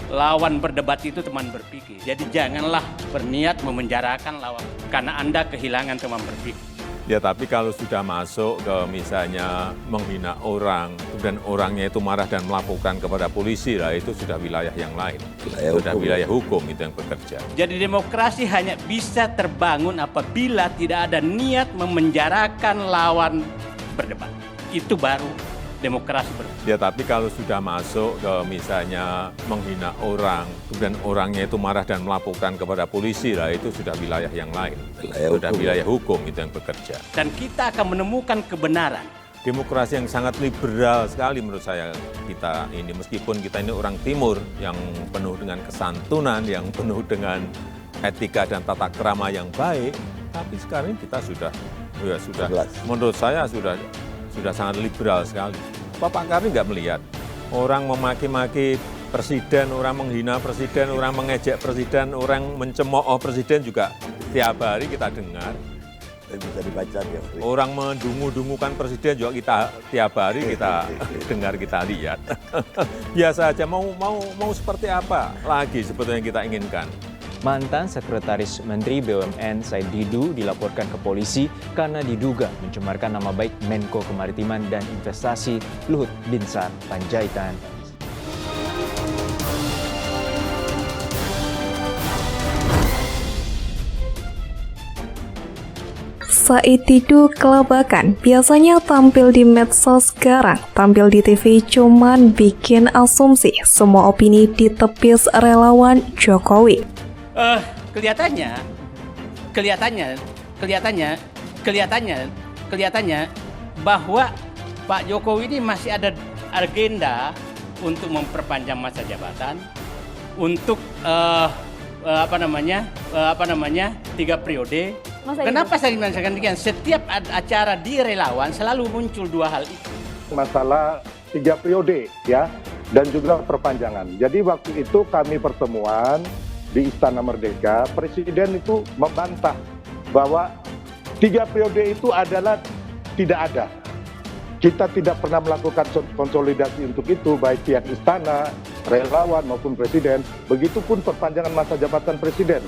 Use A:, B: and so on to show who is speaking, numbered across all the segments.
A: lawan berdebat itu teman berpikir. Jadi janganlah berniat memenjarakan lawan karena Anda kehilangan teman berpikir.
B: Ya tapi kalau sudah masuk ke misalnya menghina orang, dan orangnya itu marah dan melaporkan kepada polisi, lah itu sudah wilayah yang lain. Sudah wilayah hukum itu yang bekerja.
A: Jadi demokrasi hanya bisa terbangun apabila tidak ada niat memenjarakan lawan berdebat. Itu baru demokrasi berdebat.
B: Ya tapi kalau sudah masuk ke misalnya menghina orang, dan orangnya itu marah dan melaporkan kepada polisi, lah itu sudah wilayah yang lain. Sudah wilayah hukum itu yang bekerja.
A: Dan kita akan menemukan kebenaran.
B: Demokrasi yang sangat liberal sekali menurut saya kita ini, meskipun kita ini orang timur yang penuh dengan kesantunan, yang penuh dengan etika dan tata krama yang baik, tapi sekarang ini kita sudah menurut saya sudah sangat liberal sekali. Bapak Karni nggak melihat orang memaki-maki presiden, orang menghina presiden, orang mengejek presiden, orang mencemooh presiden juga tiap hari kita dengar.
C: Bisa dibaca ya.
B: Orang mendungu-dungukan presiden juga kita tiap hari kita dengar, kita lihat. Biasa aja, mau seperti apa lagi sebetulnya kita inginkan.
D: Mantan Sekretaris Menteri BUMN Said Didu dilaporkan ke polisi karena diduga mencemarkan nama baik Menko Kemaritiman dan Investasi Luhut Binsar Panjaitan.
E: Said Didu kelabakan, biasanya tampil di medsos, sekarang tampil di TV cuman bikin asumsi semua opini ditepis relawan Jokowi.
A: Kelihatannya bahwa Pak Jokowi ini masih ada agenda untuk memperpanjang masa jabatan, untuk 3 periode. Kenapa saya mengatakan demikian? Setiap acara di relawan selalu muncul dua hal itu.
F: Masalah 3 periode ya, dan juga perpanjangan. Jadi waktu itu kami pertemuan di Istana Merdeka, Presiden itu membantah bahwa 3 periode itu adalah tidak ada. Kita tidak pernah melakukan konsolidasi untuk itu, baik pihak istana, relawan maupun presiden, begitupun perpanjangan masa jabatan presiden.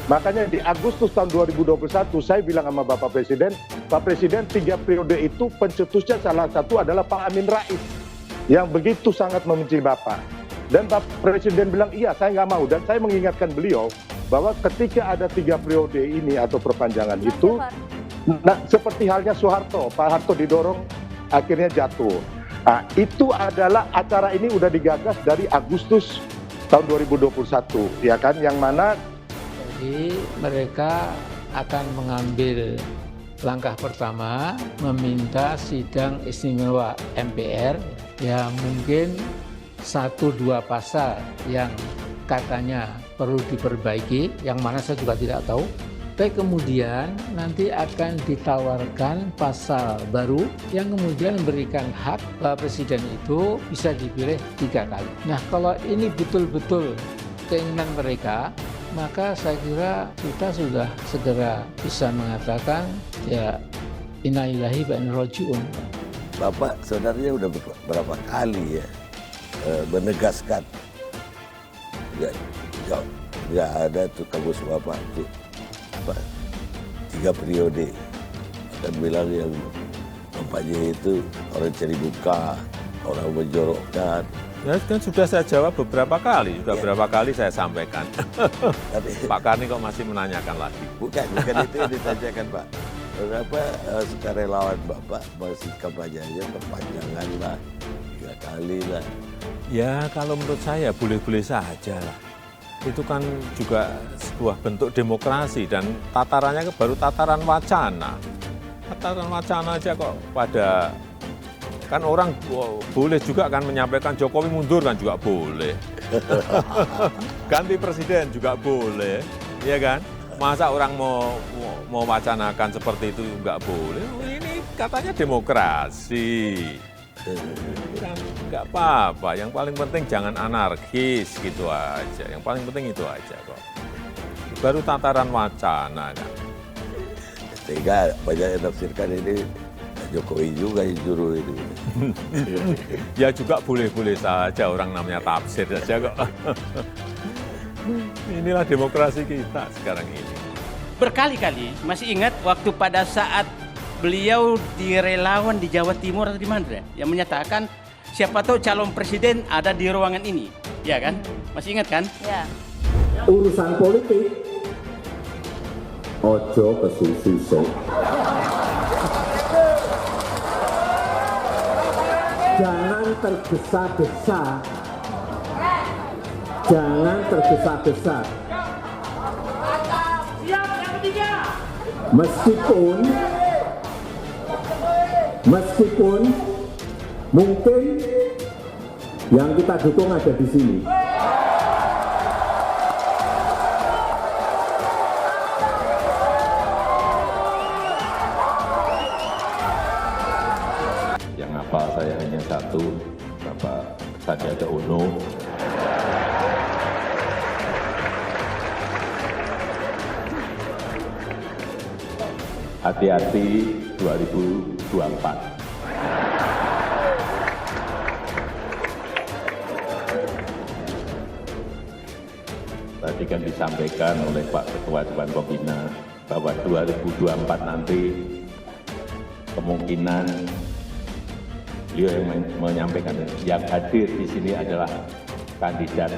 F: Makanya di Agustus tahun 2021 saya bilang sama Bapak Presiden, Pak Presiden 3 periode itu pencetusnya salah satu adalah Pak Amin Rais yang begitu sangat membenci Bapak. Dan Pak Presiden bilang, iya saya nggak mau. Dan saya mengingatkan beliau bahwa ketika ada 3 periode ini atau perpanjangan itu, nah, seperti halnya Soeharto, Pak Harto didorong akhirnya jatuh. Nah, itu adalah acara ini udah digagas dari Agustus tahun 2021, ya kan? Yang mana
G: jadi mereka akan mengambil langkah pertama, meminta sidang istimewa MPR yang mungkin 1-2 pasal yang katanya perlu diperbaiki, yang mana saya juga tidak tahu. Tapi kemudian nanti akan ditawarkan pasal baru yang kemudian memberikan hak bahwa presiden itu bisa dipilih 3 kali. Nah, kalau ini betul-betul keinginan mereka, maka saya kira kita sudah segera bisa mengatakan ya innalillahi wa inna ilaihi raji'un.
C: Bapak sebenarnya udah berapa kali ya menegaskan nggak ada tuh kamus Bapak tuh 3 periode, dan bilang yang bapaknya itu orang cari muka, orang menjorokkan.
B: Ya kan sudah saya jawab beberapa kali, beberapa kali saya sampaikan.
C: Tapi
B: Pak Karni kok masih menanyakan lagi?
C: bukan itu yang ditanyakan Pak. Kenapa sukarelawan Bapak masih kampanyenya perpanjangan lah, 3 kali lah.
B: Ya kalau menurut saya boleh-boleh saja lah. Itu kan juga sebuah bentuk demokrasi dan tatarannya baru tataran wacana. Tataran wacana aja kok pada, kan orang boleh juga kan menyampaikan Jokowi mundur kan juga boleh. Ganti presiden juga boleh, ya kan? Masa orang mau wacanakan seperti itu nggak boleh? Ini katanya demokrasi. Kan nggak apa-apa, yang paling penting jangan anarkis gitu aja. Yang paling penting itu aja kok. Baru tataran wacana kan.
C: Sehingga banyak yang tafsirkan ini Jokowi juga yang suruh itu.
B: Ya juga boleh-boleh saja, orang namanya tafsir saja kok. Inilah demokrasi kita sekarang ini.
A: Berkali-kali masih ingat waktu pada saat beliau di relawan di Jawa Timur atau di mana yang menyatakan siapa tahu calon presiden ada di ruangan ini, ya kan? Masih ingat kan?
H: Ya.
I: Urusan politik ojo kesusu. Jangan tergesa-gesa. Jangan tergesa-gesa. Meskipun mungkin yang kita dukung ada di sini.
J: Yang hafal saya hanya satu, Bapak Sandiaga Uno. Hati-hati 2024. Tadi kan disampaikan oleh Pak Ketua Dewan Pembina bahwa 2024 nanti kemungkinan beliau yang menyampaikan yang hadir di sini adalah kandidat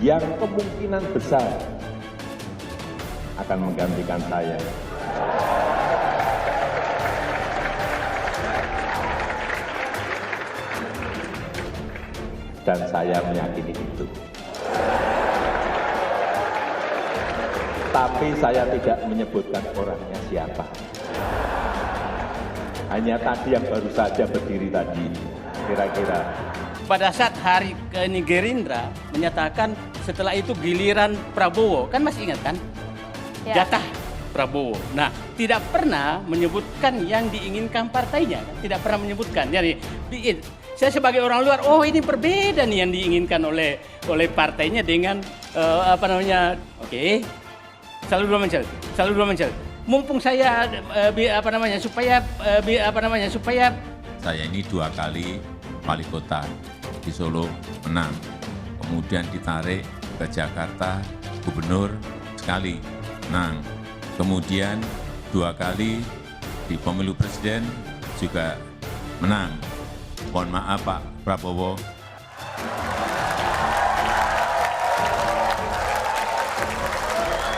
J: yang kemungkinan besar akan menggantikan saya. Dan saya meyakini itu. Tapi saya tidak menyebutkan orangnya siapa. Hanya tadi yang baru saja berdiri tadi, kira-kira.
A: Pada saat hari ini Gerindra menyatakan setelah itu giliran Prabowo, kan masih ingat kan?
H: Ya.
A: Jatah Prabowo. Nah, tidak pernah menyebutkan yang diinginkan partainya, kan? Tidak pernah menyebutkan. Jadi saya sebagai orang luar, oh ini berbeda nih yang diinginkan oleh partainya dengan Oke. Selalu dua mencel. Mumpung saya supaya
K: saya ini 2 kali wali kota di Solo menang, kemudian ditarik ke Jakarta gubernur sekali menang, kemudian 2 kali di pemilu presiden juga menang. Mohon maaf Pak Prabowo.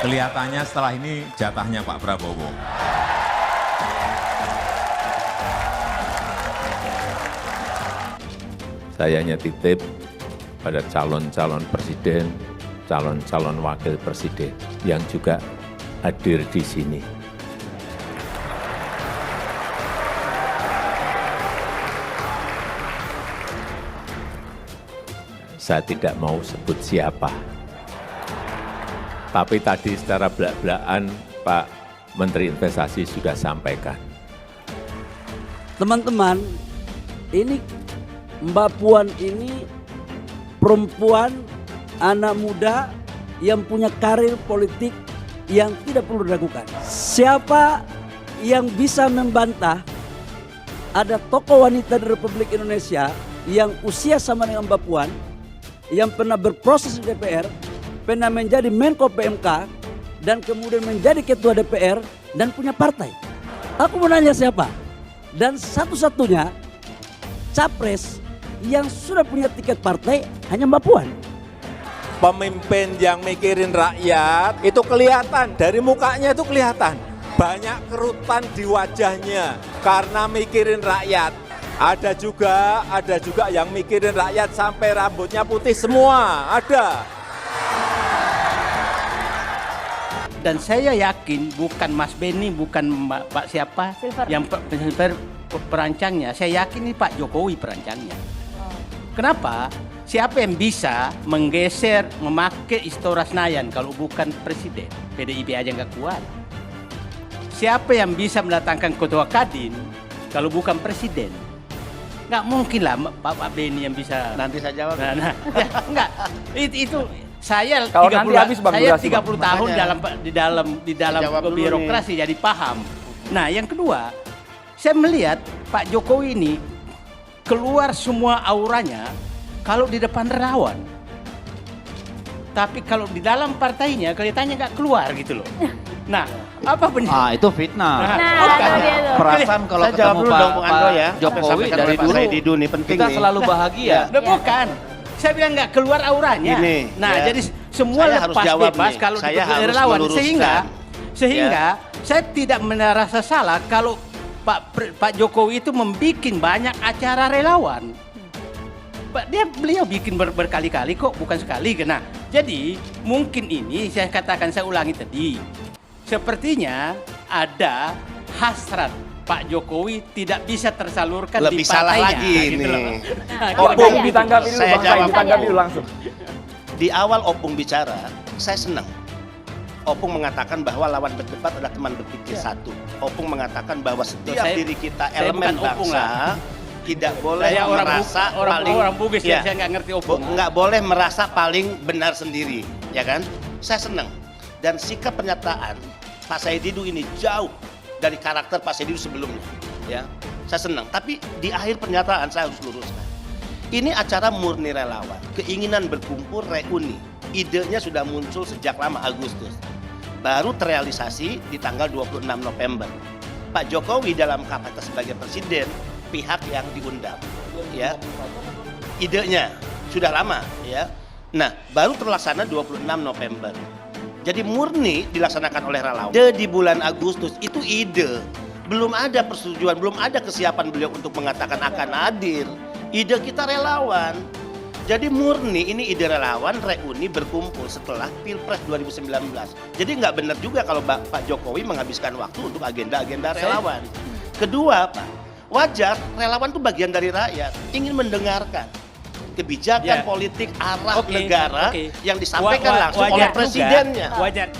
K: Kelihatannya setelah ini jatahnya Pak Prabowo.
J: Saya hanya titip pada calon-calon presiden, calon-calon wakil presiden yang juga hadir di sini. Saya tidak mau sebut siapa. Tapi tadi secara belak-belakan Pak Menteri Investasi sudah sampaikan.
L: Teman-teman, ini Mbak Puan ini perempuan, anak muda yang punya karir politik yang tidak perlu diragukan. Siapa yang bisa membantah ada tokoh wanita di Republik Indonesia yang usia sama dengan Mbak Puan, yang pernah berproses di DPR, pernah menjadi Menko PMK, dan kemudian menjadi Ketua DPR dan punya partai. Aku mau nanya siapa? Dan satu-satunya capres yang sudah punya tiket partai hanya Mbak Puan.
B: Pemimpin yang mikirin rakyat itu kelihatan, dari mukanya itu kelihatan. Banyak kerutan di wajahnya karena mikirin rakyat. Ada juga yang mikirin rakyat sampai rambutnya putih semua, ada.
A: Dan saya yakin bukan Mas Beni, bukan Pak siapa
H: Silver.
A: yang perancangnya. Saya yakin ini Pak Jokowi perancangnya. Kenapa? Siapa yang bisa menggeser, memakai Istora Senayan kalau bukan presiden? PDIP aja nggak kuat. Siapa yang bisa mendatangkan ketua Kadin kalau bukan presiden? Nggak mungkin lah Pak Beni yang bisa.
C: Nanti saya jawab.
A: Nah, ya, enggak. Itu saya
H: Kalau nanti habis Bang
A: saya
H: durasi,
A: 30 tahun
H: Makanya.
A: di dalam
H: Jawab dulu
A: birokrasi jadi paham. Nah, yang kedua, saya melihat Pak Jokowi ini keluar semua auranya kalau di depan relawan. Tapi kalau di dalam partainya kelihatannya nggak keluar gitu loh. Nah, apa benar?
M: Itu fitnah.
A: bukan.
M: Perasaan kalau
N: Saya jawab
M: ketemu
N: dulu
M: Pak,
N: dong, Bung Ando ya.
M: Pak Jokowi
N: Yang
M: dari
N: Pak
M: dulu
N: Said Didu nih penting
M: kita
N: nih.
M: selalu bahagia.
A: Nah, bukan. Saya bilang nggak keluar auranya.
N: Gini,
A: nah,
N: ya.
A: jadi semua
N: Saya harus
A: lepas
N: jawab
A: bebas
N: nih.
A: kalau
N: Saya
A: didukung
N: harus
A: relawan.
N: meluruskan.
A: Sehingga saya tidak merasa salah kalau Pak Jokowi itu membuat banyak acara relawan. Beliau bikin berkali-kali kok, bukan sekali. Nah, jadi mungkin ini saya katakan, saya ulangi tadi. Sepertinya ada hasrat Pak Jokowi tidak bisa tersalurkan
N: Lebih
A: di
N: salah
A: partainya.
N: lagi
A: gitu
N: nih.
A: loh.
H: Opung ditanggapi dulu,
N: Saya
H: Bang Said,
N: jawab.
H: ditanggapi dulu langsung.
N: Di awal Opung bicara, saya senang. Opung mengatakan bahwa lawan berdebat adalah teman berpikir satu. Opung mengatakan bahwa setiap diri kita
A: saya
N: elemen
A: bukan Opung
N: bangsa tidak boleh
A: Saya
N: merasa paling
A: orang Bugis ya, saya nggak ngerti Opung.
N: nggak boleh merasa paling benar sendiri, ya kan? Saya senang dan sikap pernyataan Pak Said Didu ini jauh dari karakter Pak Said Didu sebelumnya, ya. Saya senang. Tapi di akhir pernyataan saya harus luruskan. Ini acara murni relawan, keinginan berkumpul reuni. Idenya sudah muncul sejak lama Agustus. Baru terrealisasi di tanggal 26 November. Pak Jokowi dalam kapasitas sebagai presiden, pihak yang diundang, ya. Idenya sudah lama, ya. Nah, baru terlaksana 26 November. Jadi murni dilaksanakan oleh relawan. Di bulan Agustus itu ide. Belum ada persetujuan, belum ada kesiapan beliau untuk mengatakan akan hadir. Ide kita relawan. Jadi murni ini ide relawan reuni berkumpul setelah Pilpres 2019. Jadi nggak benar juga kalau Pak Jokowi menghabiskan waktu untuk agenda-agenda relawan. Kedua, Pak, wajar relawan itu bagian dari rakyat, ingin mendengarkan kebijakan politik arah negara yang disampaikan langsung oleh presidennya.
A: Wajar.